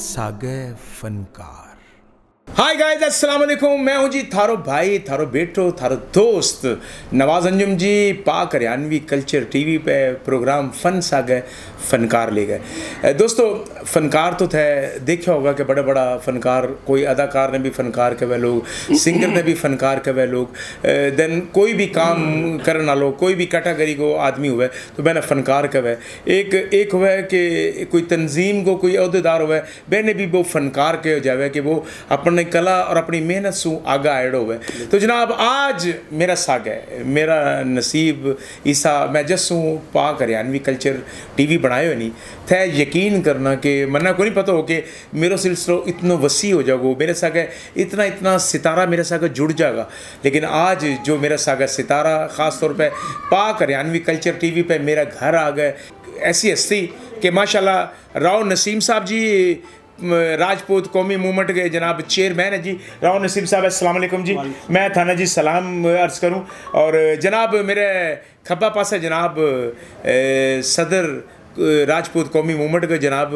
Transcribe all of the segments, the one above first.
सागे फनकार। Hi guys, अस्सलाम वालेकुम। मैं हूं जी थारो भाई, थारो बेटो, थारो दोस्त नवाज अंजुम जी। पाक हरियाणवी कल्चर टीवी पे प्रोग्राम फन सागे फनकार ले गए। दोस्तों, फनकार तो थे, देखा होगा कि बड़ा बड़ा फनकार, कोई अदाकार ने भी फनकार कहे लोग, सिंगर ने भी फनकार कहे लोग, देन कोई भी काम करने वालों, कोई भी कैटेगरी को आदमी हुए तो मैंने फनकार कहे। एक हुआ कि कोई तंजीम को कोई अहदेदार हुआ, मैंने भी वो फनकार के हो जाए कि वो अपने कला और अपनी मेहनत से आगे आड़ो हुए। तो जनाब, आज मेरा साग है, मेरा नसीब ईसा, मैं जस हूँ पाक हरियाणवी कल्चर टीवी बनाए हो नहीं थे। यकीन करना कि मना को नहीं पता हो कि मेरा सिलसिला इतना वसी हो जाएगा, मेरे साग इतना इतना सितारा मेरे साग जुड़ जाएगा। लेकिन आज जो मेरा साग सितारा ख़ास तौर पे पाक हरियाणवी कल्चर टीवी पे मेरा घर आ गए, ऐसी हस्ती कि माशाल्लाह राव नसीम साहब जी, राजपूत कौमी मूवमेंट के जनाब चेयरमैन है जी, राव नसीम साहब, अस्सलाम वालेकुम जी। मैं थाना जी सलाम अर्ज़ करूं। और जनाब मेरे खब्बा पास है जनाब सदर राजपूत कौमी मूवमेंट के जनाब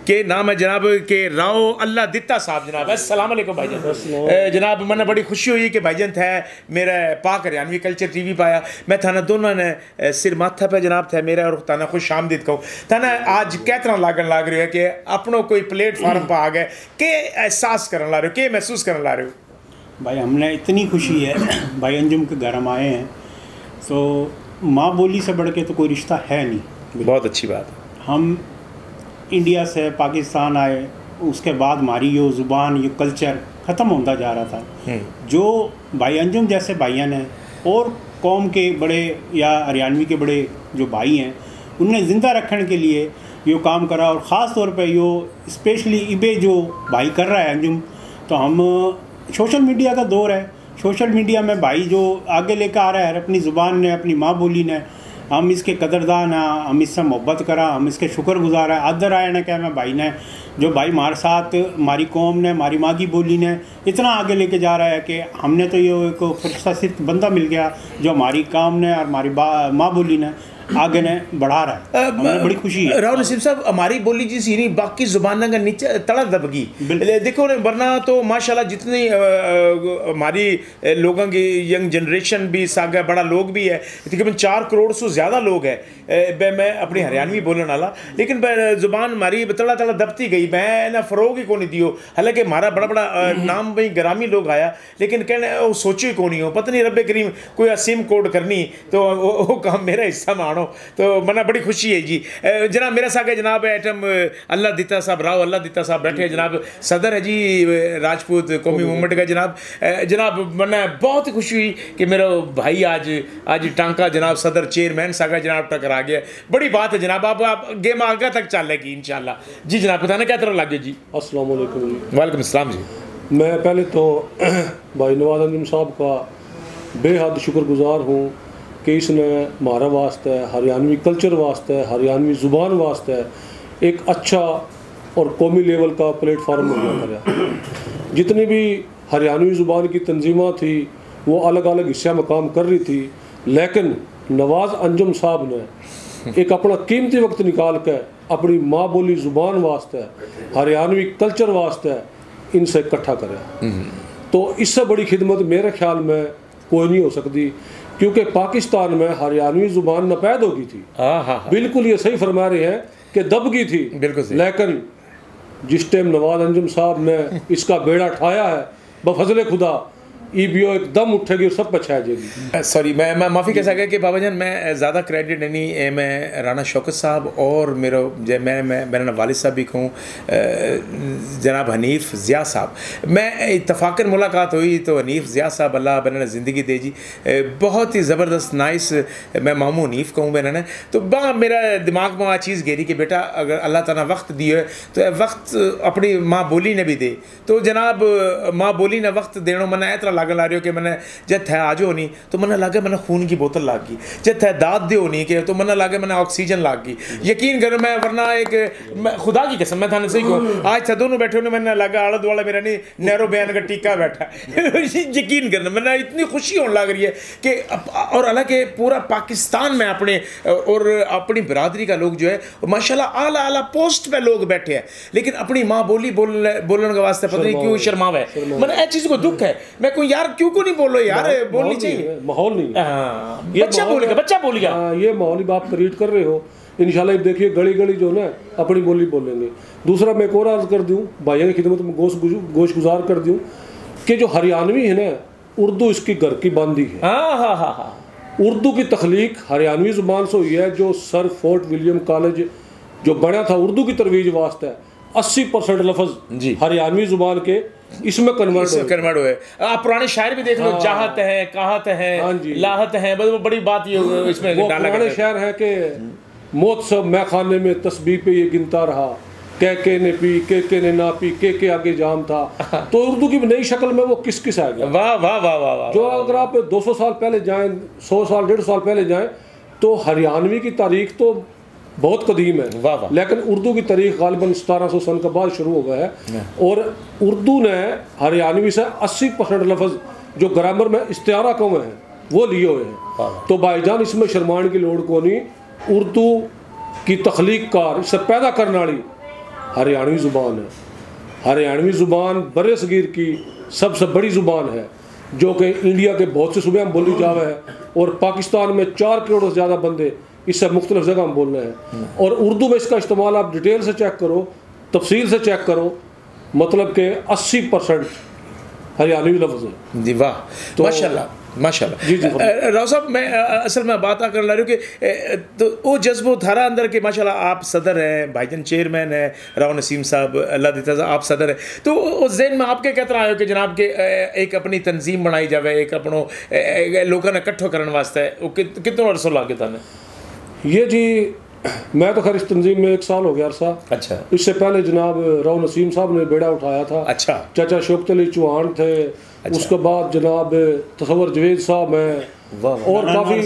के नाम है जनाब के राव अल्लाह दिता साहब। जनाब अस्सलाम वालेकुम भाईजान। जनाब मैंने बड़ी खुशी हुई कि भाईजान थे मेरा पाक हरियाणवी कल्चर टीवी पाया। मैं थाना दोनों ने सिर माथा पे जनाब थे मेरा और थाना खुश आमदीद कहूँ। थाना आज कै तरह लागन लाग रही है कि अपनों कोई प्लेटफार्म पर आ गए, के एहसास करने ला रहे हो, के महसूस करने ला रहे हो? भाई हमने इतनी खुशी है भाई अंजुम के घर हम आए हैं, तो माँ बोली से बढ़ के तो कोई रिश्ता है नहीं। बहुत अच्छी बात। हम इंडिया से पाकिस्तान आए, उसके बाद हमारी ये ज़ुबान, ये कल्चर ख़त्म होता जा रहा था। जो भाई अंजुम जैसे भाइयों ने और कौम के बड़े या हरियाणवी के बड़े जो भाई हैं, उनने ज़िंदा रखने के लिए यो काम करा। और ख़ास तौर पे यो स्पेशली इबे जो भाई कर रहा है अंजुम, तो हम सोशल मीडिया का दौर है, सोशल मीडिया में भाई जो आगे लेकर आ रहा है अपनी ज़ुबान ने, अपनी माँ बोली ने, हम इसके कदरदान हैं, हम इससे मोहब्बत करा, हम इसके शुक्रगुजार हैं, आदर आए ना क्या मैं भाई ने, जो भाई हमारे साथ हमारी कौम ने, हमारी माँ की बोली ने इतना आगे लेके जा रहा है कि हमने तो ये एक फरिश्ता सिर्फ बंदा मिल गया जो हमारी काम ने और हमारी माँ बोली ने आगे ने बढ़ा रहा है। हमें बड़ी खुशी है। राव नसीम साहब, हमारी बोली जी सी नहीं, बाकी जुबान का नीचे तड़ा दबगी देखो ने, वरना तो माशाल्लाह जितनी हमारी लोगों की यंग जनरेशन भी सागा बड़ा लोग भी है, तकरीबन 4 करोड़ से ज़्यादा लोग है। मैं अपनी हरियाणवी बोलने वाला, लेकिन जुबान हमारी तड़ा तड़ा दबती गई, मैं ना फ़रोग ही को नहीं दियो। हालांकि हमारा बड़ा बड़ा नाम भाई ग्रामी लोग आया, लेकिन कहने वो सोचो ही को नहीं हो, पता नहीं रब्बे करीम कोई असीम कोड करनी तो वो काम मेरा हिस्सा मानो। तो मना बड़ी खुशी है जी। जनाब मेरा साथ है जनाब एटम अल्लाह दिता साहब, राव अल्लाह दिता साहब बैठे हैं जनाब, सदर है जी राजपूत कौमी मूवमेंट का जनाब मना बहुत खुशी हुई कि मेरा भाई आज टांका जनाब सदर चेयरमैन सागा जनाब टकरा गया। बड़ी बात है जनाब। आप गेम आगे तक चलेगी इंशाल्लाह जी। जनाब बताना क्या तरह लगे जी? अस्सलाम वालेकुम जी। वालेकुम अस्सलाम जी। मैं पहले तो भाई नवाज अंजुम साहब का बेहद शुक्रगुजार हूँ कि इसने हमारा वास्ते, हरियाणवी कल्चर वास्ते, हरियाणवी ज़ुबान वास्ते एक अच्छा और कौमी लेवल का प्लेटफार्म मुहैया करा। जितनी भी हरियाणवी ज़ुबान की तंजीमां थी वो अलग अलग हिस्से में काम कर रही थी, लेकिन नवाज अंजुम साहब ने एक अपना कीमती वक्त निकाल कर अपनी माँ बोली ज़ुबान वास्ते, हरियाणवी कल्चर वास्ते इनसे इकट्ठा करा। तो इससे बड़ी खिदमत मेरे ख्याल में कोई नहीं हो सकती, क्योंकि पाकिस्तान में हरियाणवी ज़ुबान नपैद हो गई थी। बिल्कुल ये सही फरमा रहे हैं कि दब गई थी, लेकिन जिस टाइम नवाज अंजुम साहब ने इसका बेड़ा उठाया है, बफजले खुदा ईबीओ एकदम उठेगी और सब बचा जाएगी। सॉरी, मैं माफ़ी कह सका कि बाबा जान मैं ज़्यादा क्रेडिट नहीं, मैं राना शौकत साहब और मेरा मेरा वालिद साहब भी कहूँ, जनाब हनीफ ज़िया साहब, मैं इत्तफाकन मुलाकात हुई तो हनीफ ज़िया साहब अल्लाह मैंने ज़िंदगी दे जी, बहुत ही ज़बरदस्त नाइस, मैं मामू हनीफ कहूँ मैंने, तो बड़ा मेरा दिमाग में वह चीज़ गेरी कि बेटा अगर अल्लाह ताला वक्त दिए तो वक्त अपनी माँ बोली ने भी दे। तो जनाब माँ बोली ने वक्त देना मना इतना लागन ला रही हो कि मैंने जब थे आज होनी तो मैंने लगे मैंने खून की बोतल लाग गई, जब थे दाद दे होनी के तो मैंने लगे मैंने ऑक्सीजन लाग गई। यकीन करो मैं वरना एक खुदा की कसम मैं थाने सही कहूँ, आज थे दोनों बैठे होने मैंने लगा आला दुआला मेरा नहीं नहरो बयान का टीका बैठा यकीन करना मैंने इतनी खुशी होने लग रही है कि और हालांकि पूरा पाकिस्तान में अपने और अपनी बिरादरी का लोग जो है माशाल्लाह आला आला पोस्ट पे लोग बैठे हैं, लेकिन अपनी माँ बोली बोलने के वास्ते पता नहीं क्यों शर्मावे है। मैंने ऐसी चीज को दुख है, मैं कोई यार क्यों को नहीं बोलो यार, बोलनी चाहिए, माहौल नहीं, बच्चा बोलेगा ये माहौल आप क्रिएट कर रहे हो। इंशाल्लाह देखिए गली गली जो ना अपनी बोली बोलेंगे। दूसरा मैं एक और अर्ज कर दूं, भाइयों की खिदमत में गोश गुजार कर दूं कि जो हरियाणवी है ना, उर्दू इसकी घर की बंदी है। उर्दू की तख्लीक हरियाणवी ज़ुबान से हुई है। जो सर फोर्ट विलियम कॉलेज जो बना था उर्दू की तरवीज वास्ते 80% लफ्ज़ हरियाणवी ज़ुबान के इसमें कन्वर्ट हुए। आप पुराने शायर भी देख लो, चाहत है, काहत है, लाहत है, बड़ी बात ये इसमें वो पुराने शायर है कि मौत सब मैं खाने में तस्बीह पे ये गिनता रहा, के ने पी, के ने ना पी, के आगे जाम था। तो उर्दू की नई शक्ल में वो किस आ गया। वाह वाह वाह वाह। जो अगर आप 200 साल पहले जाएं, 100 साल 150 साल पहले जाएं तो हरियाणवी की तारीख तो बहुत कदीम है, लेकिन उर्दू की तारीख गालिबन 1700 सन के बाद शुरू हो गया है। और उर्दू ने हरियाणवी से 80% लफ्ज़ जो ग्रामर में इस्तियारा कम है वो लिए हुए हैं। तो भाईजान इसमें शर्माने की लोड़ को नहीं, उर्दू की तख्लीक कार इसे पैदा करने वाली हरियाणवी ज़ुबान है। हरियाणवी ज़ुबान बरे सगीर की सबसे बड़ी ज़ुबान है जो कि इंडिया के बहुत से सूबे में बोली जावे है, और पाकिस्तान में 4 करोड़ से ज़्यादा बंदे इससे मुख्तलिफ जगह हम बोल रहे हैं। और उर्दू में इसका इस्तेमाल आप डिटेल से चेक करो, तफसील से चेक करो, मतलब कि 80% हरियाणवी लफ्ज़ है। जी वाह, तो माशाल्लाह माशाल्लाह। जी राव साहब, मैं असल में बात कर ला रही हूँ कि तो वो जज्बो थारा अंदर के माशाल्लाह आप सदर हैं, भाईजान चेयरमैन है, राव नसीम साहब अल्लाह देता आप सदर है, तो उस दिन में आपके कहते आए हो कि जनाब के एक अपनी तंजीम बनाई जाए, एक अपनों लोगों ने इकट्ठो करने वास्ते कितने अरसों लागे था? ये जी मैं तो खैर इस तंजीम में 1 साल हो गया अरसा। अच्छा। इससे पहले जनाब राव नसीम साहब ने बेड़ा उठाया था। अच्छा। चाचा शौकत अली चौहान थे। अच्छा। उसके बाद जनाब तसव्वुर जवेद साहब हैं और काफ़ी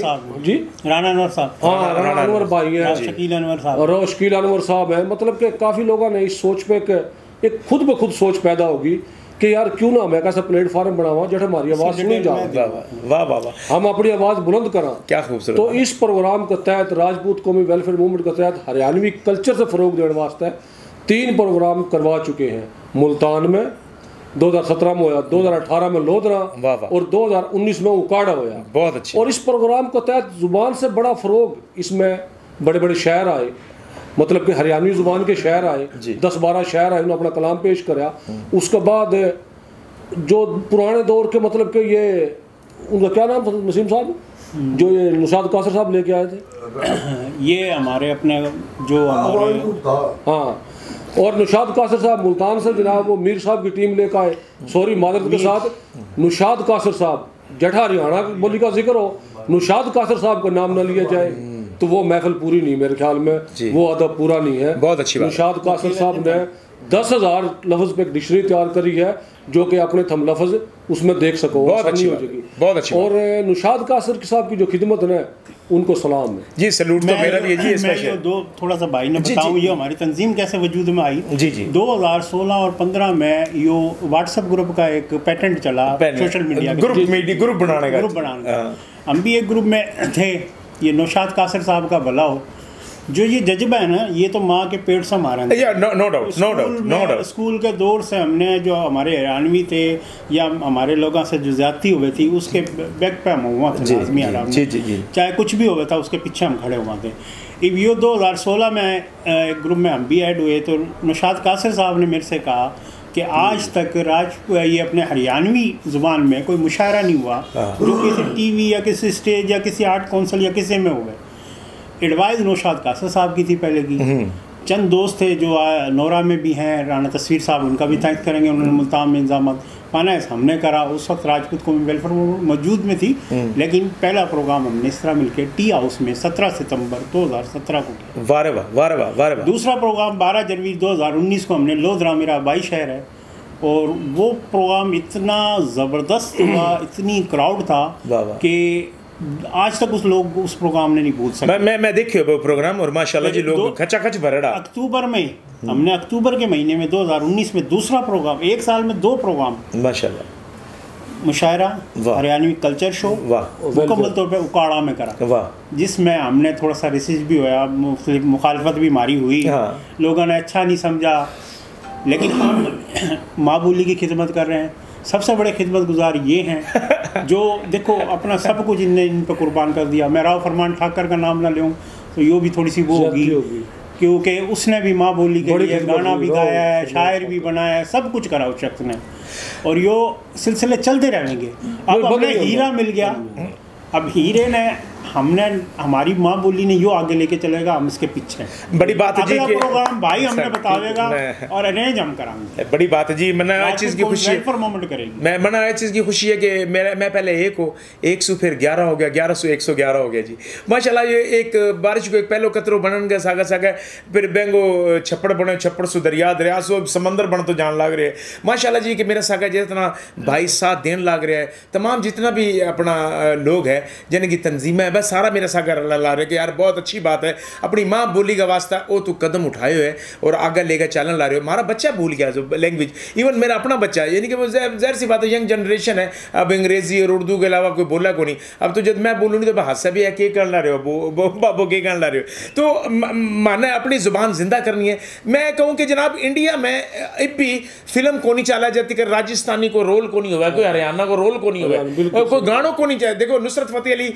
जी राना अनवर साहब, हाँ राना अनवर भाई हैं, शकील अनवर साहब और शकील अनवर साहब हैं। मतलब कि काफ़ी लोगों ने इस सोच पे एक खुद ब खुद सोच पैदा होगी कि यार क्यों ना मैं कैसा प्लेटफार्म बनावा जब हमारी आवाज़ सुनी जाए, वाह वाह, हम अपनी आवाज़ बुलंद करा। क्या खूबसूरत। तो इस प्रोग्राम के तहत राजपूत कौमी वेलफेयर मूवमेंट के तहत हरियाणवी कल्चर से फ़रोग देने वास्ते 3 प्रोग्राम करवा चुके हैं। मुल्तान में 2017 में होया, 2018 में लोधरा और 2019 में उकाड़ा होया। बहुत अच्छी। और इस प्रोग्राम के तहत ज़ुबान से बड़ा फ़रोग, इसमें बड़े बड़े शायर आए, मतलब कि हरियाणवी ज़ुबान के शायर आए, 10-12 शायर आए, उन्होंने अपना कलाम पेश कराया। उसके बाद जो पुराने दौर के मतलब कि ये उनका क्या नाम था नसीम साहब, जो ये निशाद कासर साहब लेके आए थे, ये हमारे अपने जो हमारे हाँ, और निशाद कासर साहब मुल्तान से जनाब वो मीर साहब की टीम लेकर आए, सॉरी मादरत के साथ निशाद कासर साहब, जठा हरियाणा की बोली का जिक्र हो, निशाद कासर साहब का नाम न लिया जाए तो वो महफिल पूरी नहीं, मेरे ख्याल में वो अदब पूरा नहीं है। बहुत अच्छी बात। निशाद कासर साहब ने 10,000 लफ्ज़ पे एक डिक्शनरी तैयार करी है जो कि अपने थम लफ्ज़ उसमें देख सको, बहुत अच्छी हो जाएगी। बहुत अच्छी। और निशाद कासर साहब की जो खिदमत है उनको सलाम है जी, सैल्यूट तो मेरा भी है जी। मैं दो थोड़ा सा भाई ने बताऊं ये हमारी तंजीम कैसे वजूद में आई। जी 2016 और 15 में यो व्हाट्सएप ग्रुप का एक पैटर्न चला, सोशल मीडिया ग्रुप बनाने का। हम भी एक ग्रुप में थे, ये नौशाद कासर साहब का भला हो, जो ये जज्बा है ना, ये तो माँ के पेट से मारा है। No doubt. स्कूल के दौर से हमने जो हमारे हरियाणवी थे या हमारे लोगों से जो ज्यादती हुए थी उसके बैक पे हम हुआ थे, लाजमी आराम चाहे कुछ भी हुआ था उसके पीछे हम खड़े हुए थे। अब ये 2016 में एक ग्रुप में हम भी ऐड हुए तो नौशाद कासर साहब ने मेरे से कहा कि आज तक ये अपने हरियाणवी ज़ुबान में कोई मुशायरा नहीं हुआ जो किसी टीवी या किसी स्टेज या किसी आर्ट काउंसिल या किसी में हुए। एडवाइस नौशाद कासर साहब की थी पहले की। चंद दोस्त थे जो नोरा में भी हैं, राना तस्वीर साहब, उनका भी थैंक्स करेंगे, उन्होंने मुल्तान में इंतजाम फाइनेंस हमने करा। उस वक्त राजपूत कौमी वेलफेयर मौजूद में थी, लेकिन पहला प्रोग्राम हमने इस तरह मिलकर टी हाउस में 17 सितंबर 2017 को किया। वाह वाह वाह वाह। दूसरा प्रोग्राम 12 जनवरी 2019 को हमने लोधरा, मेरा आबाई शहर है, और वो प्रोग्राम इतना ज़बरदस्त हुआ, इतनी क्राउड था कि आज तक उस प्रोग्राम ने नहीं भूल सकते। मैं देखियो वो प्रोग्राम और माशाल्लाह जी लोग खचाखच भरड़ा। अक्टूबर में हमने अक्टूबर के महीने में 2019 में दूसरा प्रोग्राम, एक साल में 2 प्रोग्राम माशाल्लाह, मुशायरा हरियाणवी कल्चर शो मुकम्मल तौर पे उकाड़ा में करा, जिसमें हमने थोड़ा सा रिसर्च भी होया, मुखालफत भी मारी हुई, लोगों ने अच्छा नहीं समझा, लेकिन हम माँ बोली की खिदमत कर रहे हैं। सबसे बड़े खिदमत गुजार ये हैं जो देखो अपना सब कुछ इन पर कुर्बान कर दिया। मैं राव फरमान ठाकर का नाम ना लूँ तो ये भी थोड़ी सी वो होगी, क्योंकि उसने भी माँ बोली के लिए गाना भी गाया है, शायर भी बनाया है, सब कुछ करा उस शख्स ने, और यो सिलसिले चलते रहेंगे। अब हमें हीरा मिल गया, अब हीरे ने हमने हमारी माँ बोली ने यो आगे लेके चलेगा, हम इसके पीछे। बड़ी बात जी कि प्रोग्राम भाई हमने बतावेगा और अरेंज हम कराएंगे। बड़ी बात जी, मना इस चीज़ की खुशी है, मैं मना इस चीज़ की खुशी है कि मैं पहले 100 फिर 11 हो गया, 1100 111 हो गया जी माशाल्लाह। ये एक बारिश को एक पहलो कतरो बनन गया सागा सागा, फिर बेंगो छप्पड़ बने, छप्पड़ सु दरिया, दरिया सो समंदर बन तो जान लग रहे हैं माशाल्लाह जी। कि मेरा सागा जितना भाई साथ देने लग रहा है, तमाम जितना भी अपना लोग है जिनकी तंजीमें है, बस सारा मेरा सागर ला रहे कि यार बहुत अच्छी बात है, अपनी माँ बोली का वास्ता वो तू कदम उठाए है और आगे लेकर चलन ला रहे हो। हमारा बच्चा भूल गया जो लैंग्वेज, इवन मेरा अपना बच्चा है, यानी कि वो ज़ाहिर सी बात है यंग जनरेशन है, अब अंग्रेजी और उर्दू के अलावा कोई बोला को नहीं। अब तो जब मैं बोलूँ नहीं तो हादसा भी है, के कर ला रहे हो बाबो के कर ला रहे हो, तो माना अपनी ज़ुबान जिंदा करनी है। मैं कहूँ कि जनाब इंडिया में अब भी फिल्म को नहीं चला जाती कि राजस्थानी को रोल को नहीं हुआ, कोई हरियाणा को रोल को नहीं हुआ, कोई गानों को नहीं चाहिए। देखो नुसरत फतेह अली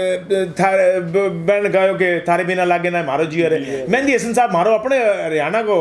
बहन गायो के थारे बिना लागे ना मारो जी, अरे मेहंदी हसन साहब मारो अपने हरियाणा को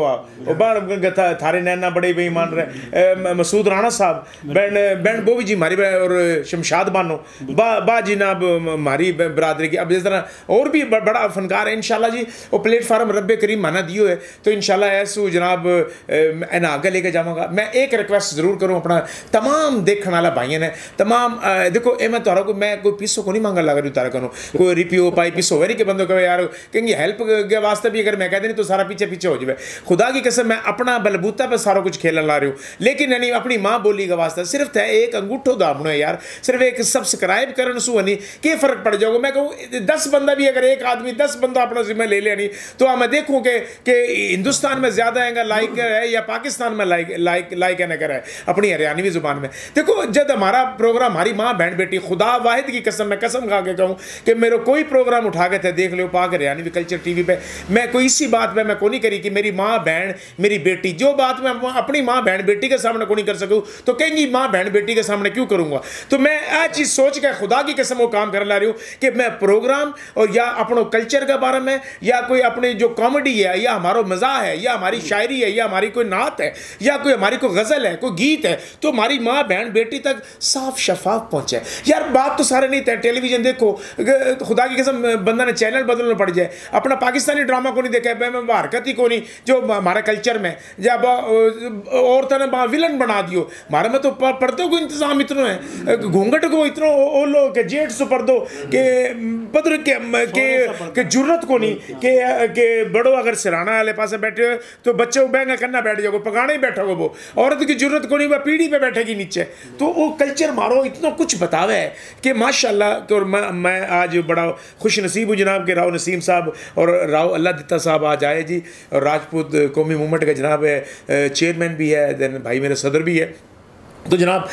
थारे नैना बड़े बेईमान रहे, मसूद राणा साहब बहन बोवी जी मारी, और शमशाद बानो बा जी ना मारी बरादरी की। अब जिस तरह और भी बड़ा फनकार है इंशाल्लाह जी, वो प्लेटफार्म रब्बे करीम माना दियो है, तो इंशाल्लाह ऐसू जनाब एना आगे लेके जाऊँगा। मैं एक रिक्वेस्ट जरूर करूँ अपना तमाम देखने वाला भाइयों ने, तमाम देखो ए मैं तारा को मैं कोई पीसो को नहीं मांगा लगा रही तारा करूँ, कोई रिपियो पाई पीसो है नहीं कि बंदों कहे यार कहेंगे हेल्प के वास्ते भी अगर मैं कहते नहीं तो सारा पीछे पीछे हो जाए। खुदा की कसम मैं अपना बलबूता पर सारा कुछ खेलने ला रही हूँ, लेकिन यानी अपनी माँ बोली का वास्ता सिर्फ है एक अंगूठो दाबना है यार, सिर्फ एक सब्सक्राइब करने सु नहीं क्या फर्क पड़ जाओगे। मैं कहूँ 10 बंदा भी अगर एक आदमी 10 बंदा अपना जिम्मे ले लेनी तो मैं देखूँ कि हिंदुस्तान में ज़्यादा है लाइक है या पाकिस्तान में लाइक है ना है अपनी हरियाणवी जुबान में। देखो जब हमारा प्रोग्राम हमारी माँ बहन बेटी, खुदा वाहिद की कसम मैं कसम खा के कहूँ कि मेरे कोई प्रोग्राम उठा के थे देख लो पाक हरियाणवी कल्चर टीवी पे, मैं कोई इसी बात पे मैं को नहीं करी कि मेरी माँ बहन मेरी बेटी, जो बात मैं अपनी माँ बहन बेटी के सामने को नहीं कर सकूँ तो कहेंगी माँ बहन बेटी के सामने क्यों करूँगा। तो मैं आज चीज़ सोच के खुदा की कसम वो काम कर ला रही हूँ कि मैं प्रोग्राम और या अपनों कल्चर के बारे में या कोई अपनी जो कॉमेडी है या हमारा मज़ा है या हमारी शायरी है या हमारी कोई नात है या कोई हमारी कोई गज़ल है कोई गीत है तो हमारी माँ बहन बेटी तक साफ शफाफ पहुँचे। यार बात तो सारे नहीं थे, टेलीविजन देखो खुदा की कसम बंदा ने चैनल बदलना पड़ जाए, अपना पाकिस्तानी ड्रामा को नहीं देखा मैं हरकत ही को नहीं जो हमारे कल्चर में जब औरतों ने विलन बना दियो। हमारे में तो पर्दों को इंतजाम इतना है, घूंघट को इतना ओ लो के जेठ से पर्दो के बदर के जरूरत को नहीं के बड़ो अगर सिराना वाले पास बैठे हो तो बच्चे को बैंगा करना बैठ जाओगे, पकाने ही बैठोगे, वो औरत की जरूरत को नहीं, वह पीढ़ी पे बैठेगी नीचे। तो वो कल्चर मारो इतना कुछ बतावे है कि माशाल्लाह। और मैं आज बड़ा खुश नसीब हूँ जनाब के राव नसीम साहब और राव अल्लाह दित्ता साहब आज आए जी, और राजपूत कौमी मूवमेंट का जनाब है चेयरमैन भी है, देन भाई मेरे सदर भी है। तो जनाब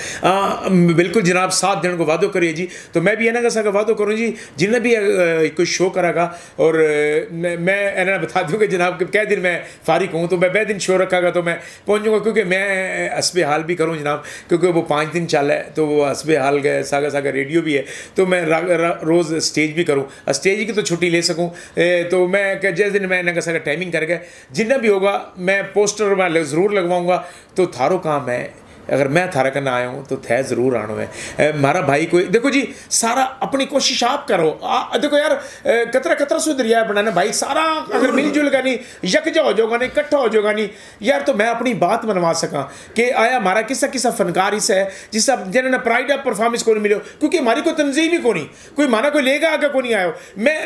बिल्कुल जनाब साथ देने को वादो करिए जी। तो मैं भी इन्हें का वादो करूँ जी जिन्हें भी कोई शो करागा, और मैं इन्हें बता दूँ कि जनाब कि कै दिन मैं फारिग हूँ तो मैं 2 दिन शो रखागा तो मैं पहुँचूँगा, क्योंकि मैं हस्बे हाल भी करूँ जनाब, क्योंकि वो 5 दिन चल है तो वो हस्बे हाल गए सागा सागा रेडियो भी है, तो मैं रोज़ स्टेज भी करूँ, स्टेज की तो छुट्टी ले सकूँ। तो मैं जिस दिन मैं इन्हें का टाइमिंग करके जिन्ना भी होगा मैं पोस्टर मैं ज़रूर लगवाऊँगा। तो थारो काम है अगर मैं थारा करना आया हूँ तो थे ज़रूर आना है हमारा भाई कोई देखो जी सारा अपनी कोशिश आप करो देखो यार कतरा कतरा सो दरिया बनाना भाई सारा अगर मिलजुल का नहीं यकजा हो जाओगा नहीं इकट्ठा हो जाओगा नहीं यार तो मैं अपनी बात मनवा सका कि आया हमारा किसा किसा फनकार इस है जिसका जिन्होंने प्राइड ऑफ परफॉर्मेंस को नहीं मिलो क्योंकि हमारी कोई तंजीम ही को नहीं कोई माना कोई लेगा आगे को नहीं आयो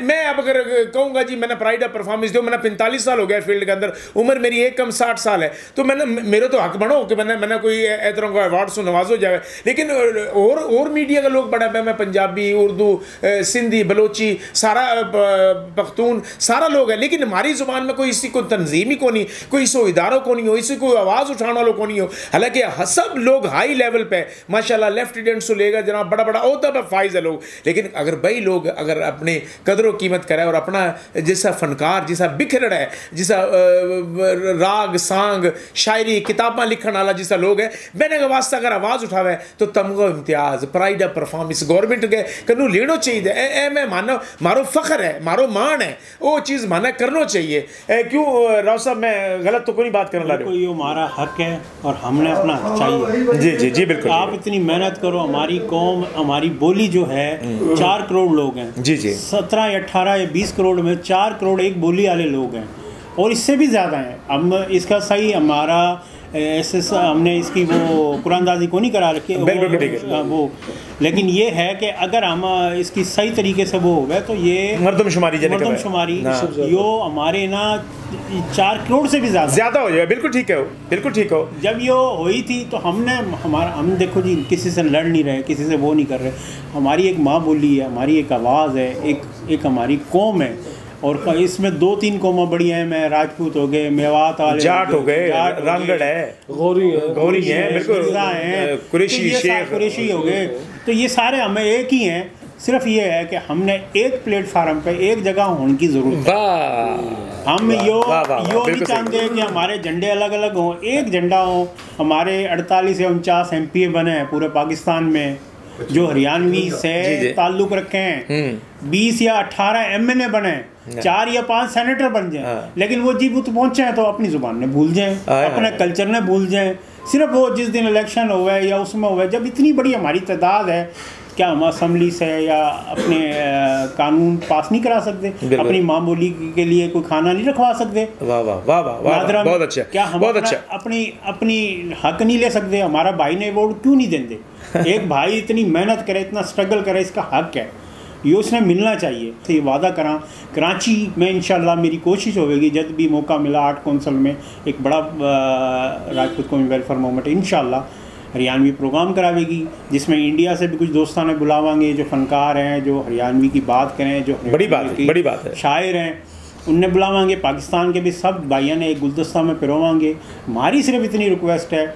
मैं अब अगर कहूँगा जी मैंने प्राइड ऑफ परफॉर्मेंस दो मैंने 45 साल हो गया फील्ड के अंदर उम्र मेरी एक कम 60 साल है तो मैंने मेरे तो हक बनो कि मैंने कोई तरह को अवार्ड से नवाजो जाए लेकिन और मीडिया का लोग बड़ा मैं पंजाबी उर्दू सिंधी बलोची सारा पख्तून सारा लोग है लेकिन हमारी ज़ुबान में कोई इसी को तंजीम ही को नहीं कोई इसो इदारों को नहीं हो इसी को आवाज़ उठाने वालों को नहीं हो हालांकि सब लोग हाई लेवल पे माशाल्लाह लेफ्टिनेंट से लेगा जनाब बड़ा बड़ा ओहदा पे फाइज है लोग लेकिन अगर भाई लोग अगर अपने कदरों कीमत करे और अपना जैसा फनकार जैसा बिखरड़ है जैसा राग सांग शायरी किताबां लिखने वाला जैसा लोग है मैंने का वास्ता अगर आवाज़ उठावे तो तमगो इम्तियाज प्राइड ऑफ परफॉर्मेंस गवर्नमेंट के कनू लेना चाहिए ए मैं मानो मारो फख्र है मारो मान है वो चीज़ माना करना चाहिए क्यों राव साहब मैं गलत तो कोई बात करने ला रहा हूँ ये हमारा हक है और हमने अपना हक चाहिए जी जी जी बिल्कुल आप इतनी मेहनत करो हमारी कौम हमारी बोली जो है 4 करोड़ लोग हैं जी जी 17 या 18 या 20 करोड़ में 4 करोड़ एक बोली वाले लोग हैं और इससे भी ज़्यादा हैं हम इसका सही हमारा ऐसे हमने इसकी वो कुरानदाजी को नहीं करा रखी वो लेकिन ये है कि अगर हम इसकी सही तरीके से वो हो गए तो ये मरदमशुमारी यो हमारे ना 4 करोड़ से भी ज़्यादा हो जाए बिल्कुल ठीक है बिल्कुल ठीक हो जब ये हुई थी तो हम देखो जी किसी से लड़ नहीं रहे किसी से वो नहीं कर रहे हमारी एक माँ बोली है हमारी एक आवाज़ है एक हमारी कौम है और इसमें 2-3 कौमें बड़ी हैं मैं राजपूत हो गए मेवात वाले जाट हो गए रामगढ़ है गौरी है बिल्कुल कुरैशी हो गए तो ये सारे हमें एक ही हैं सिर्फ ये है कि हमने एक प्लेटफार्म पे एक जगह होने की ज़रूरत है हम यो नहीं चाहते कि हमारे झंडे अलग अलग हों एक झंडा हो हमारे 48 या 49 MP बने हैं पूरे पाकिस्तान में जो हरियाणवी से ताल्लुक़ रखे हैं 20 या 18 MNA बने 4 या 5 सेनेटर बन जाएं लेकिन वो जीबूत पहुंचे हैं तो अपनी ज़ुबान ने भूल जाएं अपने कल्चर ने भूल जाएं सिर्फ वो जिस दिन इलेक्शन हुआ या उसमें हुआ जब इतनी बड़ी हमारी तादाद है क्या हम असम्बली से या अपने कानून पास नहीं करा सकते अपनी माँ बोली के लिए कोई खाना नहीं रखवा सकते वाह वाह वाह वाह बहुत अच्छा क्या हम अपनी हक नहीं ले सकते हमारा भाई ने वोट क्यों नहीं देते एक भाई इतनी मेहनत करे इतना स्ट्रगल करे इसका हक है ये उसने मिलना चाहिए तो ये वादा करा कराची में इंशाल्लाह मेरी कोशिश होगी जब भी मौका मिला आर्ट कौंसल में एक बड़ा राजपूत कौमी वेलफेयर मूवमेंट इंशाल्लाह हरियाणवी प्रोग्राम करावेगी जिसमें इंडिया से भी कुछ दोस्तान बुलावांगे जो फनकार हैं जो हरियाणवी की बात करें जो बड़ी बात है शायर हैं उनने बुलावांगे पाकिस्तान के भी सब भाइयों ने एक गुलदस्ता में पिरोवांगे हमारी सिर्फ इतनी रिक्वेस्ट है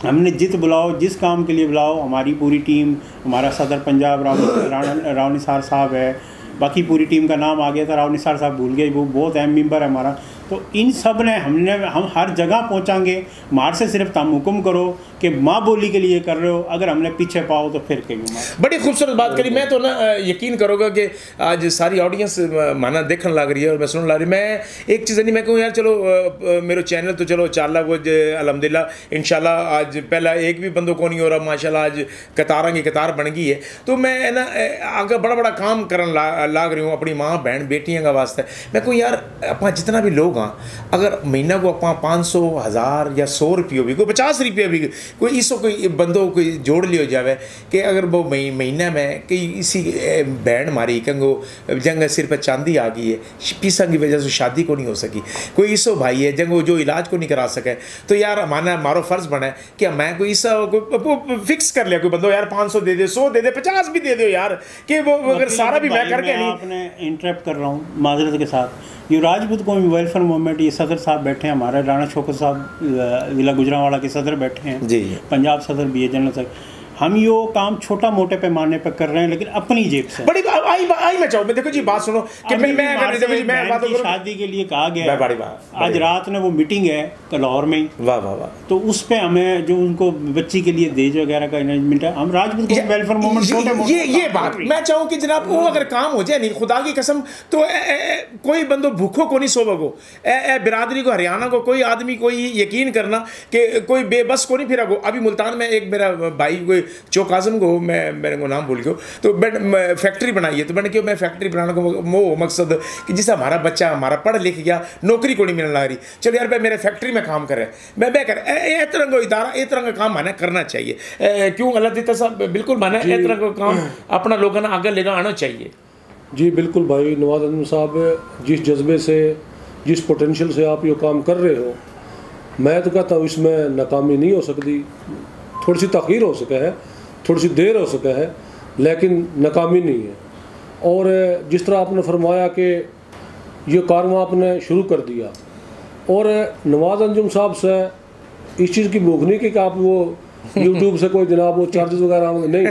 हमने जित बुलाओ जिस काम के लिए बुलाओ हमारी पूरी टीम हमारा सदर पंजाब राव निसार साहब है बाकी पूरी टीम का नाम आ गया था राव निसार साहब भूल गए वो बहुत अहम मेंबर है हमारा तो इन सब ने हम हर जगह पहुंचाएंगे मार से सिर्फ तुम हुक्म करो कि माँ बोली के लिए कर रहे हो अगर हमने पीछे पाओ तो फिर कहीं बड़ी खूबसूरत बात करी मैं तो ना यकीन करोगा कि आज सारी ऑडियंस माना देखने लग रही है और मैं सुनने लग रही मैं एक चीज़ नहीं मैं कहूँ यार चलो मेरे चैनल तो चलो 4 लाख वो अल्हम्दुलिल्लाह इंशाल्लाह आज पहला एक भी बंदों को नहीं हो रहा माशाल्लाह आज कतारां की कतार बन गई है तो मैं ना आगे बड़ा बड़ा काम करने लाग रही हूँ अपनी माँ बहन बेटियाँ का वास्ते मैं कहूँ यार अपना जितना भी लोग अगर महीना को अपना 500 1000 या 100 रुपये भी कोई 50 रुपये भी कोई इसो कोई बंदों कोई जोड़ लियो जावे कि अगर वो महीना में कि इसी बहन मारी कंगो जंग सिर पर चांदी आ गई है पीसा की वजह से शादी को नहीं हो सकी कोई इसो भाई है जंग जो इलाज को नहीं करा सके तो यार हमारो फर्ज बना है कि मैं कोई इसा फिक्स कर लिया कोई बंदो यार 500 दे दे 100 दे दे 50 भी दे दो यार कि वो अगर सारा भी मैं करके नहीं अपने इंटरप्ट कर रहा हूँ माजरत के साथ ये राजपूत कौमी वेलफेयर मूवमेंट ये सदर साहब बैठे हैं हमारे राणा शौकत साहब ज़िला गुजरांवाला के सदर बैठे हैं जी पंजाब सदर भी है जनरल सेक्रेटरी हम यो काम छोटा मोटे पैमाने पर कर रहे हैं, लेकिन अपनी जेब से। बड़ी आई मैं चाहूँ, देखो जी बात सुनो कि मैं अगर देखो जी मैं बात करूँ, शादी के लिए कहा गया, बड़ी बात, आज रात में वो मीटिंग है लाहौर में, वाह वाह वाह, तो उस पे हमें जो उनको बच्ची के लिए दहेज वगैरह का अरेंजमेंट है, हम राजपूत वेलफेयर मूवमेंट छोटे मोटे ये बात मैं चाहूँ कि जनाब वो अगर काम हो जाए नहीं, खुदा की कसम, तो कोई बंदो भूखो को नहीं सोवगो, बिरादरी को, हरियाणा को कोई आदमी कोई यकीन करना कि कोई बेबस को नहीं फिरा गो। अभी मुल्तान में एक मेरा भाई कोई चौक आजम को, मैं मेरे को नाम भूल गया, तो फैक्ट्री बनाई है, तो मैंने क्यों मैं फैक्ट्री बनाने को वो मकसद कि जिससे हमारा बच्चा हमारा पढ़ लिख गया, नौकरी को नहीं मिलने लग रही, चलो यार भाई मेरे फैक्ट्री में काम कर रहे हैं, मैं कर ए तरह का इदारा, ए तरह का काम माने करना चाहिए, क्यों अल्लाह देता साहब, बिल्कुल माने ए तरह का काम अपना लोगों ने आगे लेकर आना चाहिए। जी बिल्कुल भाई नवाज अंजुम साहब, जिस जज्बे से, जिस पोटेंशियल से आप ये काम कर रहे हो, मैं तो कहता हूँ इसमें नाकामी नहीं हो सकती, थोड़ी सी तख़ीर हो सके है, थोड़ी सी देर हो सके है, लेकिन नाकामी नहीं है। और जिस तरह आपने फरमाया कि ये कारवां आपने शुरू कर दिया, और नवाज अंजुम साहब से इस चीज़ की भूख नहीं कि आप वो यूट्यूब से कोई जनाब वो चार्जेस वगैरह नहीं,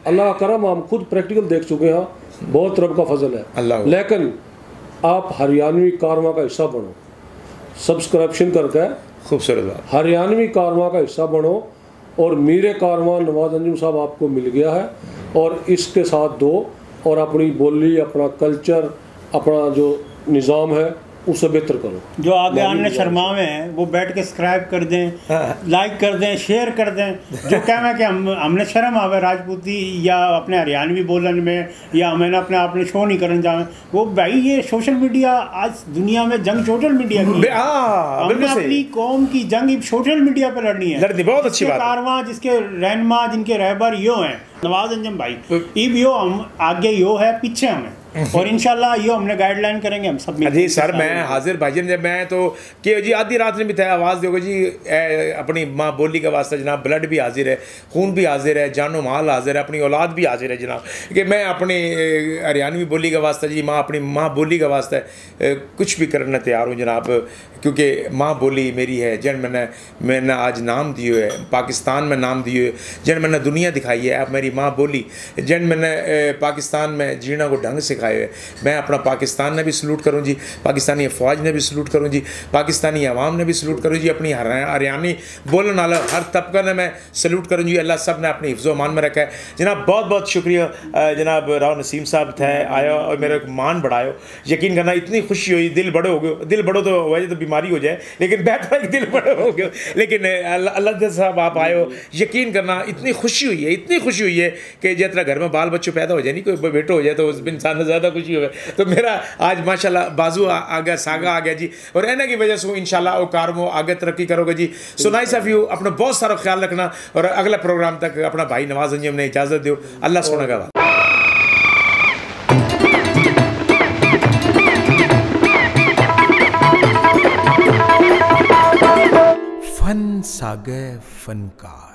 अल्लाह का करम, हम खुद प्रैक्टिकल देख चुके हैं, बहुत रब का फजल है। लेकिन आप हरियाणवी कारवां का हिस्सा बनो, सब्सक्रिप्शन करके खूबसूरत बात, हरियाणवी कारवां का हिस्सा बनो, और मीरे कारवां नवाज अंजुम साहब आपको मिल गया है, और इसके साथ दो, और अपनी बोली, अपना कल्चर, अपना जो निज़ाम है उसे बेहतर करो। जो आगे आने शर्मा में है वो बैठ के सब्सक्राइब कर दें, लाइक कर दें, शेयर कर दें, जो कहना कि हमने शर्म आवे राजपूती या अपने हरियाणवी बोलन में, या हमें अपने आप ने शो नहीं करने जाए, वो भाई ये सोशल मीडिया, आज दुनिया में जंग सोशल मीडिया की है, हमने अपनी कौम की जंग सोशल मीडिया पर लड़नी है। बहुत अच्छी बात, कारवां जिसके रहनुमा, जिनके रहबर यो हैं नवाज अंजुम भाई, इब यो हम आगे यो है, पीछे हमें, और इंशाल्लाह ये हमने गाइडलाइन करेंगे हम सब। जी सर, मैं हाजिर भाईजन, जब मैं तो कि जी आधी रात में भी था आवाज़ दोगे जी, अपनी माँ बोली का वास्ता जनाब, ब्लड भी हाजिर है, खून भी हाजिर है, जानो माल हाजिर है, अपनी औलाद भी हाजिर है जनाब, कि मैं अपनी हरियाणवी बोली का वास्ता जी, अपनी माँ बोली का वास्ता कुछ भी करने तैयार हूँ जनाब, क्योंकि माँ बोली मेरी है, जन मैंने आज नाम दिए है, पाकिस्तान में नाम दिए, जन मैंने दुनिया दिखाई है, अब मेरी माँ बोली, जन मैंने पाकिस्तान में जीना को ढंग सिखाए हुए, मैं अपना पाकिस्तान ने भी सलूट करूँ जी, पाकिस्तानी फ़ौज ने भी सलूट करूँ जी, पाकिस्तानी अवाम ने भी सलूट करूँ जी, अपनी हरियाणी बोलने वाला हर तबका ने मैं सलूट करूँ जी। अल्लाह सब ने अपने हिफ्ज़ो मान में रखा है जनाब। बहुत बहुत शुक्रिया जनाब राव नसीम साहब थे, आया और मेरे को मान बढ़ायो, यकीन करना इतनी खुशी हुई, दिल बड़े हो गए, दिल बड़ो तो वजह तो बीमारी हो जाए, लेकिन बैठ दिल बड़े हो गए, लेकिन अल्लाह साहब आप आयो, यकीन करना इतनी खुशी हुई है, इतनी खुशी हुई है कि जितना घर में बाल बच्चों पैदा हो जाए, नहीं कोई बेटो हो जाए तो उस इंसान ने ज़्यादा खुशी हो। तो मेरा आज माशाल्लाह बाजू आ गया, सागा आ गया जी, और एना की वजह से इंशाल्लाह वो कारमो आगे तरक्की करोगे जी। सो नाइस ऑफ यू, अपना बहुत सारा ख्याल रखना, और अगला प्रोग्राम तक अपना भाई नवाज अंजुम ने इजाज़त दो। अल्लाह सोना का फन सागे फनकार।